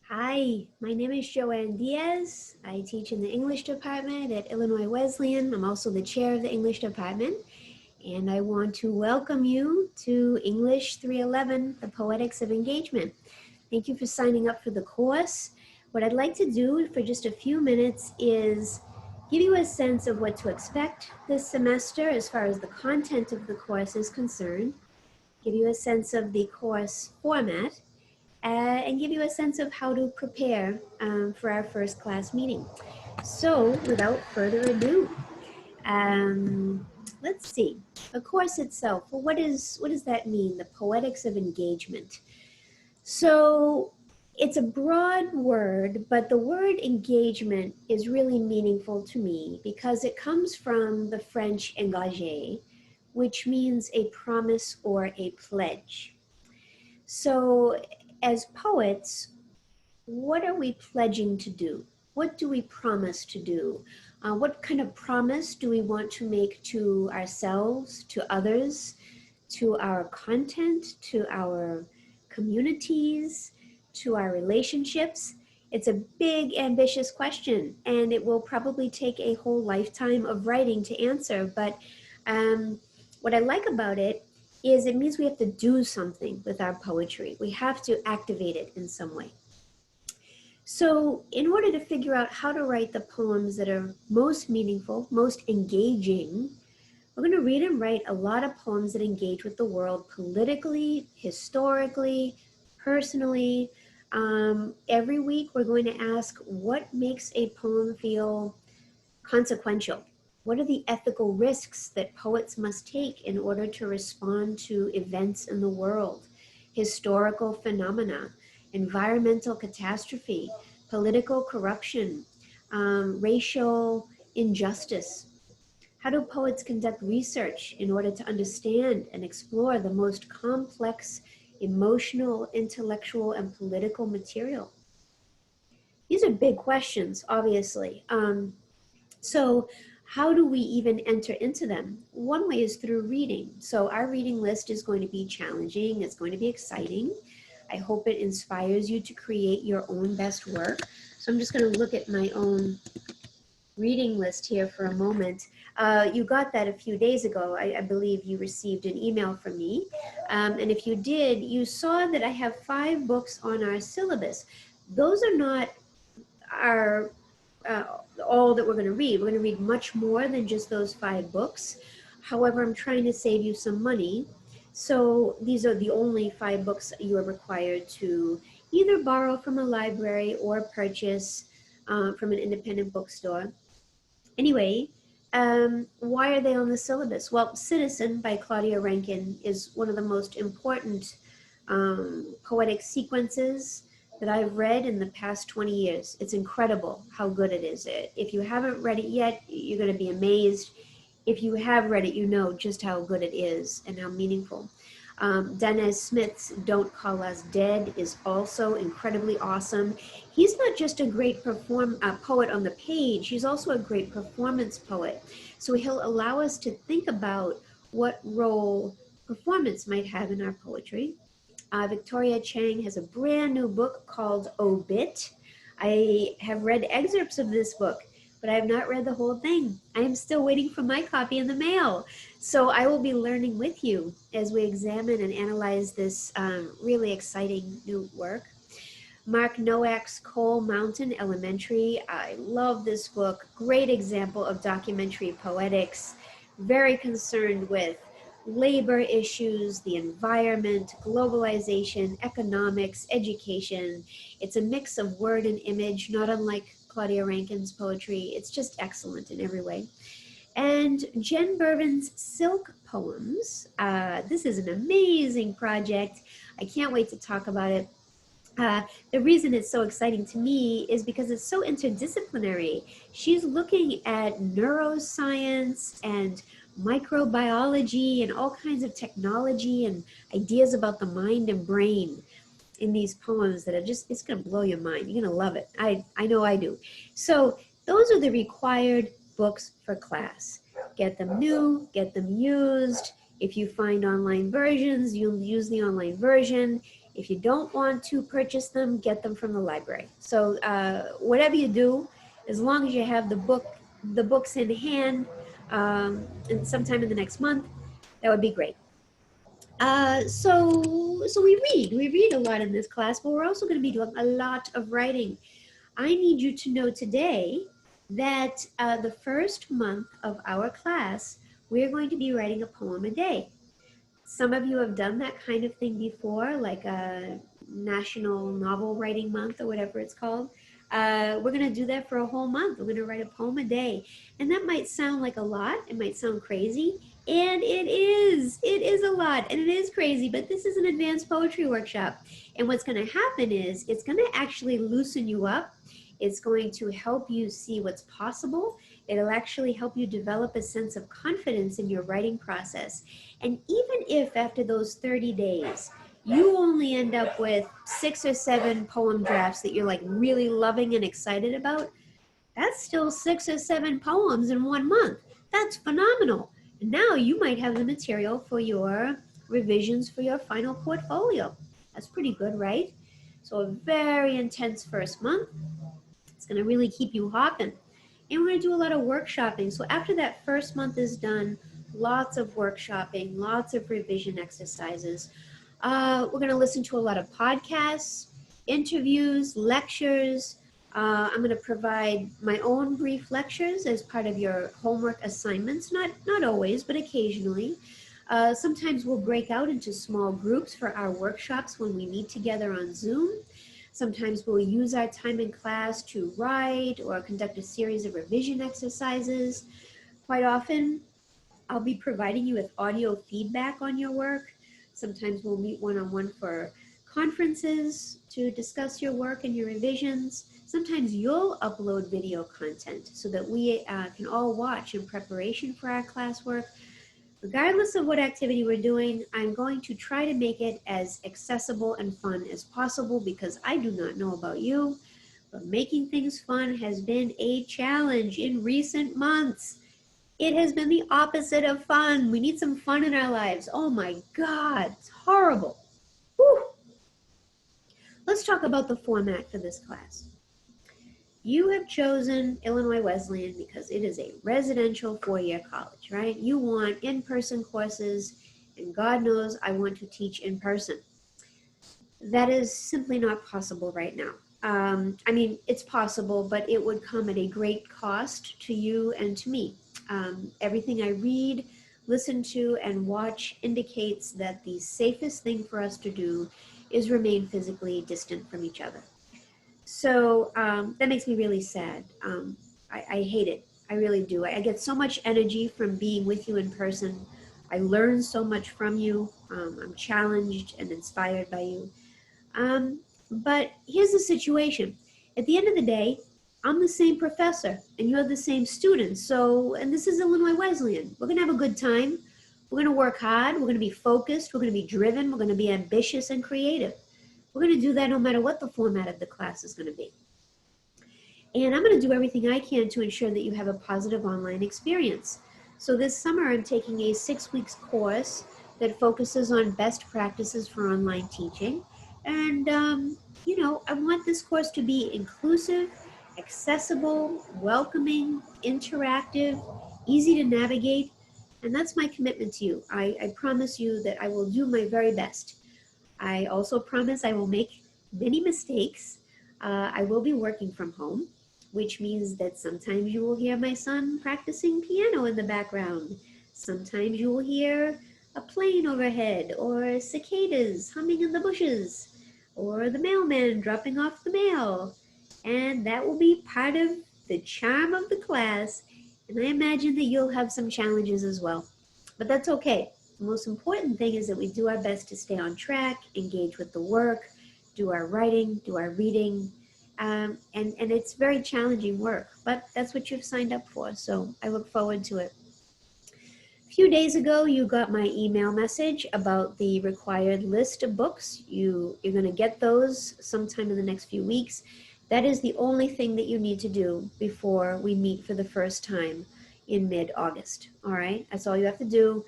Hi, my name is Joanne Diaz. I teach in the English department at Illinois Wesleyan. I'm also the chair of the English department, and I want to welcome you to English 311, the Poetics of Engagement. Thank you for signing up for the course. What I'd like to do for just a few minutes is give you a sense of what to expect this semester as far as the content of the course is concerned, give you a sense of the course format, and give you a sense of how to prepare for our first class meeting. So without further ado, let's see. The course itself, well, what does that mean? The poetics of engagement. So it's a broad word, but the word engagement is really meaningful to me because it comes from the French engagé, which means a promise or a pledge. So as poets, what are we pledging to do? What do we promise to do? What kind of promise do we want to make to ourselves, to others, to our content, to our communities, to our relationships? It's a big, ambitious question, and it will probably take a whole lifetime of writing to answer. But what I like about it is it means we have to do something with our poetry. We have to activate it in some way. So in order to figure out how to write the poems that are most meaningful, most engaging, we're going to read and write a lot of poems that engage with the world politically, historically, personally. Every week we're going to ask what makes a poem feel consequential. What are the ethical risks that poets must take in order to respond to events in the world, historical phenomena, environmental catastrophe, political corruption, racial injustice? How do poets conduct research in order to understand and explore the most complex emotional, intellectual, and political material? These are big questions, obviously. So how do we even enter into them? One way is through reading. So our reading list is going to be challenging. It's going to be exciting. I hope it inspires you to create your own best work. So I'm just going to look at my own reading list here for a moment. You got that a few days ago. I believe you received an email from me. And if you did, you saw that I have 5 books on our syllabus. Those are not our all that we're going to read. We're going to read much more than just those 5 books. However, I'm trying to save you some money. So these are the only 5 books you are required to either borrow from a library or purchase from an independent bookstore. Anyway, why are they on the syllabus? Well, Citizen by Claudia Rankine is one of the most important poetic sequences that I've read in the past 20 years. It's incredible how good it is. If you haven't read it yet, you're going to be amazed. If you have read it, you know just how good it is and how meaningful. Dennis Smith's Don't Call Us Dead is also incredibly awesome. He's not just a great poet on the page, he's also a great performance poet. So he'll allow us to think about what role performance might have in our poetry. Victoria Chang has a brand new book called Obit. I have read excerpts of this book, but I have not read the whole thing. I am still waiting for my copy in the mail. So I will be learning with you as we examine and analyze this really exciting new work. Mark Nowak's Coal Mountain Elementary. I love this book. Great example of documentary poetics. Very concerned with labor issues, the environment, globalization, economics, education. It's a mix of word and image, not unlike Claudia Rankine's poetry. It's just excellent in every way. And Jen Bervin's Silk Poems. This is an amazing project. I can't wait to talk about it. The reason it's so exciting to me is because it's so interdisciplinary. She's looking at neuroscience and microbiology and all kinds of technology and ideas about the mind and brain in these poems that are just, it's going to blow your mind. You're going to love it. I know I do. So those are the required books for class. Get them new, get them used. If you find online versions, you'll use the online version. If you don't want to purchase them, get them from the library. So whatever you do, as long as you have the books in hand, and sometime in the next month, that would be great. So we read a lot in this class, but we're also going to be doing a lot of writing. I need you to know today that the first month of our class, we're going to be writing a poem a day. Some of you have done that kind of thing before, like a National Novel Writing Month or whatever it's called. We're going to do that for a whole month. We're going to write a poem a day. And that might sound like a lot. It might sound crazy. And it is. It is a lot. And it is crazy. But this is an advanced poetry workshop. And what's going to happen is it's going to actually loosen you up. It's going to help you see what's possible. It'll actually help you develop a sense of confidence in your writing process. And even if after those 30 days, you only end up with 6 or 7 poem drafts that you're like really loving and excited about, that's still 6 or 7 poems in 1 month. That's phenomenal. And now you might have the material for your revisions for your final portfolio. That's pretty good, right? So a very intense first month. It's going to really keep you hopping. And we're going to do a lot of workshopping. So after that first month is done, lots of workshopping, lots of revision exercises. We're going to listen to a lot of podcasts, interviews, lectures. I'm going to provide my own brief lectures as part of your homework assignments. Not always, but occasionally. Sometimes we'll break out into small groups for our workshops when we meet together on Zoom. Sometimes we'll use our time in class to write or conduct a series of revision exercises. Quite often, I'll be providing you with audio feedback on your work. Sometimes we'll meet one-on-one for conferences to discuss your work and your revisions. Sometimes you'll upload video content so that we can all watch in preparation for our classwork. Regardless of what activity we're doing, I'm going to try to make it as accessible and fun as possible because I do not know about you, but making things fun has been a challenge in recent months. It has been the opposite of fun. We need some fun in our lives. Oh my God, it's horrible. Whew. Let's talk about the format for this class. You have chosen Illinois Wesleyan because it is a residential 4-year college, right? You want in-person courses, and God knows I want to teach in person. That is simply not possible right now. I mean, it's possible, but it would come at a great cost to you and to me. Everything I read, listen to, and watch indicates that the safest thing for us to do is remain physically distant from each other. So that makes me really sad. I hate it. I really do. I get so much energy from being with you in person. I learn so much from you. I'm challenged and inspired by you. But here's the situation. At the end of the day, I'm the same professor and you're the same student. So, and this is Illinois Wesleyan. We're going to have a good time. We're going to work hard. We're going to be focused. We're going to be driven. We're going to be ambitious and creative. We're going to do that no matter what the format of the class is going to be. And I'm going to do everything I can to ensure that you have a positive online experience. So this summer, I'm taking a 6-week course that focuses on best practices for online teaching. And, you know, I want this course to be inclusive, accessible, welcoming, interactive, easy to navigate. And that's my commitment to you. I promise you that I will do my very best. I also promise I will make many mistakes. I will be working from home, which means that sometimes you will hear my son practicing piano in the background. Sometimes you will hear a plane overhead, or cicadas humming in the bushes, or the mailman dropping off the mail. And that will be part of the charm of the class. And I imagine that you'll have some challenges as well. But that's okay. The most important thing is that we do our best to stay on track, engage with the work, do our writing, do our reading, and it's very challenging work, but that's what you've signed up for, so I look forward to it. A few days ago, you got my email message about the required list of books. You're going to get those sometime in the next few weeks. That is the only thing that you need to do before we meet for the first time in mid-August, all right? That's all you have to do.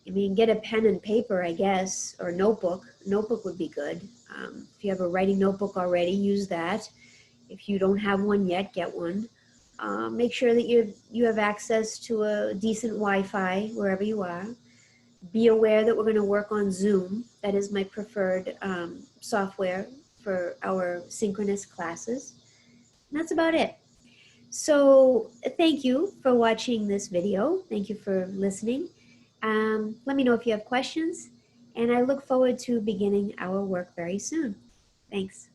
I mean, get a pen and paper, I guess, or notebook. Notebook would be good. If you have a writing notebook already, use that. If you don't have one yet, get one. Make sure that you have access to a decent Wi-Fi wherever you are. Be aware that we're going to work on Zoom. That is my preferred software for our synchronous classes. And that's about it. So thank you for watching this video. Thank you for listening. Let me know if you have questions, and I look forward to beginning our work very soon. Thanks.